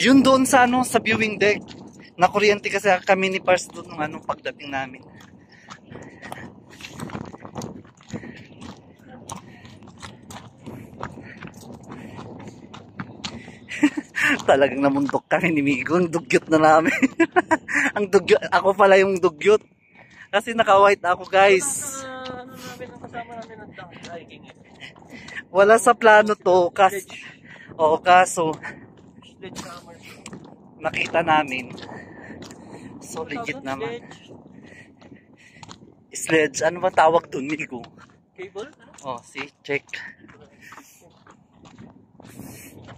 Yun doon sa ano, sa viewing deck. Nakuryente kasi kami ni Pars doon nung ano, pagdating namin. Talagang namundok kami ni Migo. Ang dugyot na namin. Ang dugyot. Ako pala yung dugyot. Kasi naka-white ako, guys. Ano namin, ang kasama namin ng hiking eh. Wala sa plano to. Kaso nakita namin. So legit naman. Sledge. Ano ba tawag dun, Migo? Cable? Oh, see? Check.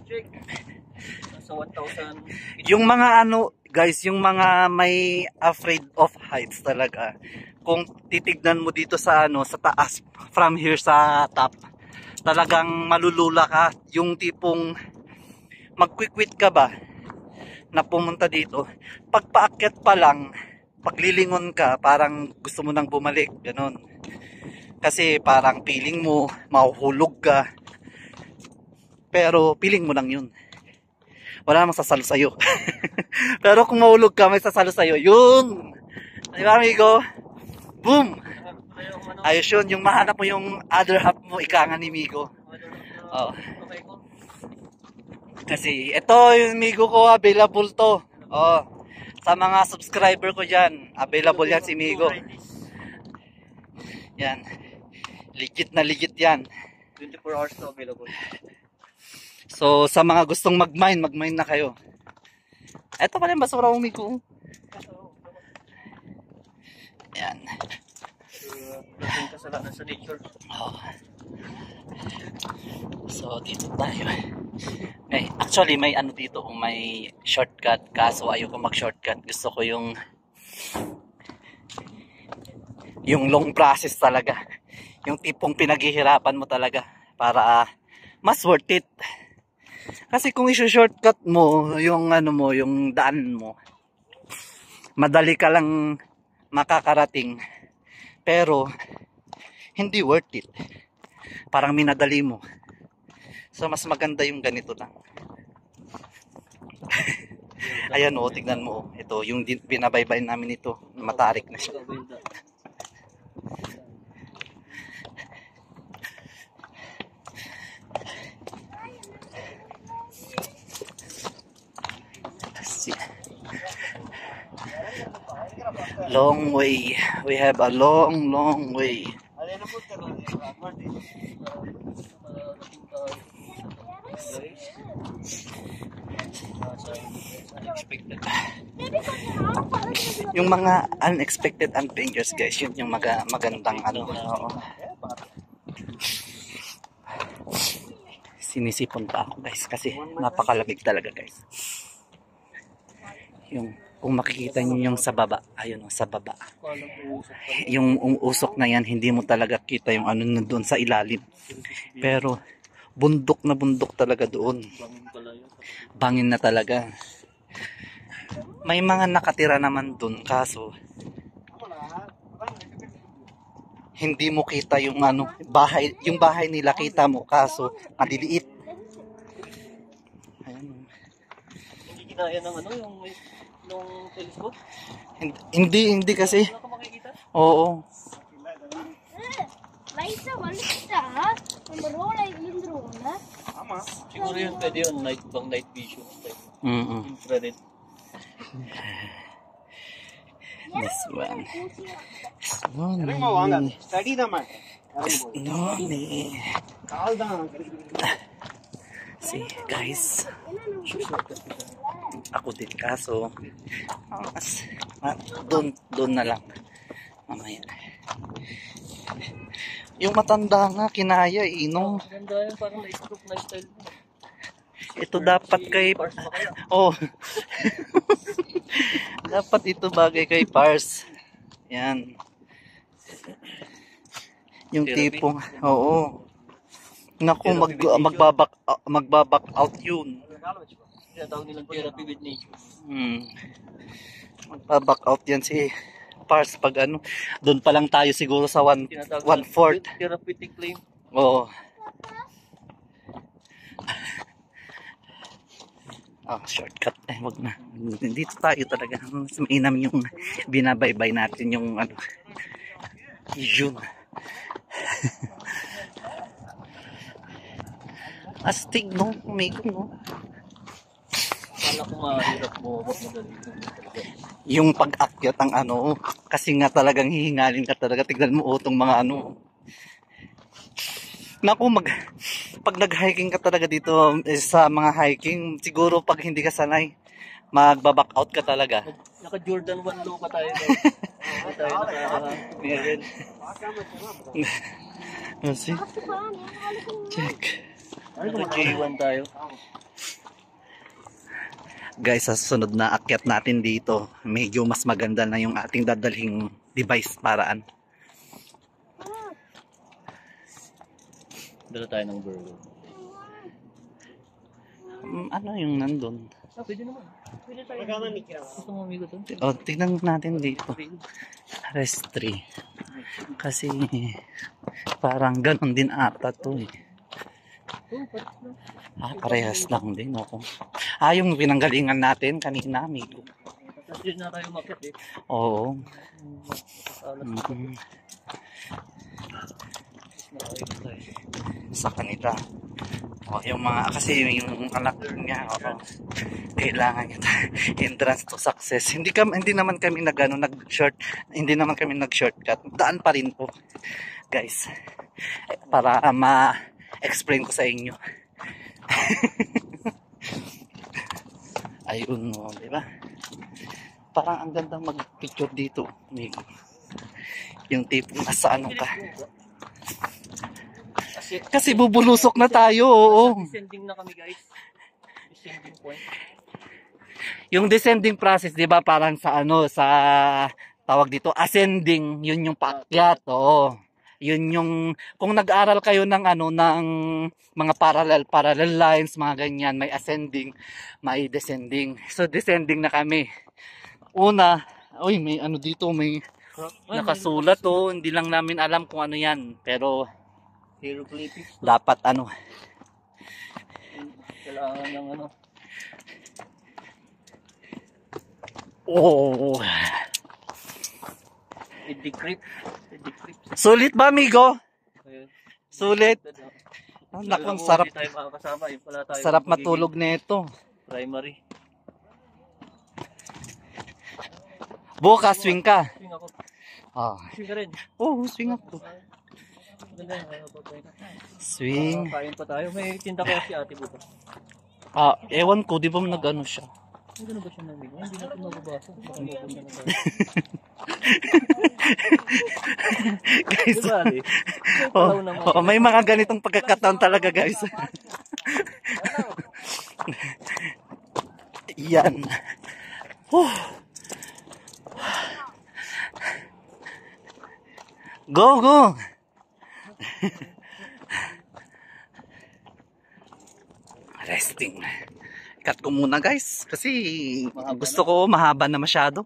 Check. Sa 1,000. Yung mga ano, guys, yung mga may afraid of heights talaga. Kung titignan mo dito sa ano, sa taas, from here sa top, talagang malulula ka. Yung tipong mag-quick-quit ka ba na pumunta dito. Pag paakyat pa lang, paglilingon ka, parang gusto mo nang bumalik, ganun. Kasi parang feeling mo, mahuhulog ka. Pero feeling mo lang yun. Wala namang sasalo sa'yo. Pero kung mahulog ka, may sasalo sa'yo. Yun! Di ba, amigo? Boom! Ayos yun. Yung mahanap mo yung other half mo, ika nga ni Migo. Oh. Kasi ito yung Migo ko, available to. Oh. Sa mga subscriber ko dyan, available yan si Migo. Yan. Legit na legit yan. 24 hours to available. So, sa mga gustong mag-mine na kayo. Ito pala yung basura Migo. Yan. Kasalanan sa nature. Oh. So, dito tayo. Actually, may ano dito, may shortcut. Kaso ayoko mag-shortcut. Gusto ko yung long process talaga. Yung tipong pinaghihirapan mo talaga para mas worth it. Kasi kung i-shortcut mo yung ano mo, yung daan mo, madali ka lang makakarating. Pero hindi worth it. Parang minadali mo. So mas maganda yung ganito lang. Ayan o, tignan mo. Ito, yung binabaybay namin ito. Matarik na siya. Long way. We have a long way. Yung mga unexpected adventures, guys, yun yung magandang ano. Sinisipon pa ako, guys, kasi napakalamig talaga, guys. Yung kung makikita niyo yung sa baba, ayun sa baba. Yung usok na yan, hindi mo talaga kita yung ano na doon sa ilalim. Pero bundok na bundok talaga doon. Bangin na talaga. May mga nakatira naman doon, kaso hindi mo kita yung ano, bahay, yung bahay nila kita mo, kaso maliliit. Ayun. Hindi ginaya ng ano, yung telescope? Hindi kasi. Oo. Siguro yun pwede yun, night vision. Infrared. This one. See, guys. Ako din, kaso doon na lang mamaya. Yung matanda nga kinaya no. Ganda yun, parang na-stroke na style. Ito dapat kay dapat ito bagay kay Pars. Yan. Yung tipong naku, magbabak out yun. Kaya tawag nilang therapy with nature. Magbabak out yan si parts pag ano. Doon pa lang tayo siguro sa Tinatawag na 1/4. therapeutic claim. Oo. Shortcut. Wag na. Dito tayo talaga. Mas mainam yung binabaybay natin yung ano. Yun. Astig, no? Umigo, no? Kala ko mahirap mo. Madali. Yung pag-akyat ang ano. Kasi nga talagang hihingalin ka talaga. Tignan mo tong mga ano. Naku, pag nag-hiking ka talaga dito sa mga hiking, siguro pag hindi ka sanay, magba-back out ka talaga. Naka Jordan 1 low pa tayo. Tayo naka-Merrell. Kasi, check. Naka J1 tayo. Guys, sa susunod na akyat natin dito, medyo mas maganda na yung ating dadalhing device paraan. Dala tayo ng burger. Ano yung nandun? Pwede naman. Pwede tayo. Gusto mo amigo to? Tignan natin dito. Rest 3. Kasi parang ganun din ata to eh. Parehas lang din ako. Yung pinanggalingan natin kanina, amigo. Tapos na tayo makit eh. Oo. Sa kanila. Yung mga, kasi yung anak niya, kailangan niya entrance to success. Hindi naman kami hindi naman kami nag-shortcut. Daan pa rin po, guys. Para ma-explain ko sa inyo. Ayun, no, di ba? Parang ang gandang mag-picture dito, amigo. Yung tipong nasa ano ka. Kasi bubulusok na tayo, oo. Descending na kami, guys. Descending point. Yung descending process, 'di ba, parang sa ano, sa tawag dito, ascending, yun yung paakyat, oo. Yun yung kung nag-aral kayo ng ano ng mga parallel lines, mga ganyan, may ascending, may descending. So descending na kami. Una, may ano dito, may nakasulat hindi lang namin alam kung ano 'yan, pero hieroglyphics. Dapat ano. Kailangan ng ano. I-decrypt. Sulit ba, amigo? Ayun. Sulit. Naku, ang sarap. Tayo makakasama. Sarap matulog nito. Primary. Bukas, swing ka. Swing ako. Swing ka rin. Swing ako. Swing. Kain pa tayo. May tinda kaya si ate bukas. Ewan ko, di ba nag-ano siya? Ano ba siya namigo? Hindi natin mababasa. Guys, may mga ganitong pagkakataon talaga, guys. Yan. Go! Resting. Cut ko muna, guys, kasi gusto ko mahaba na masyado.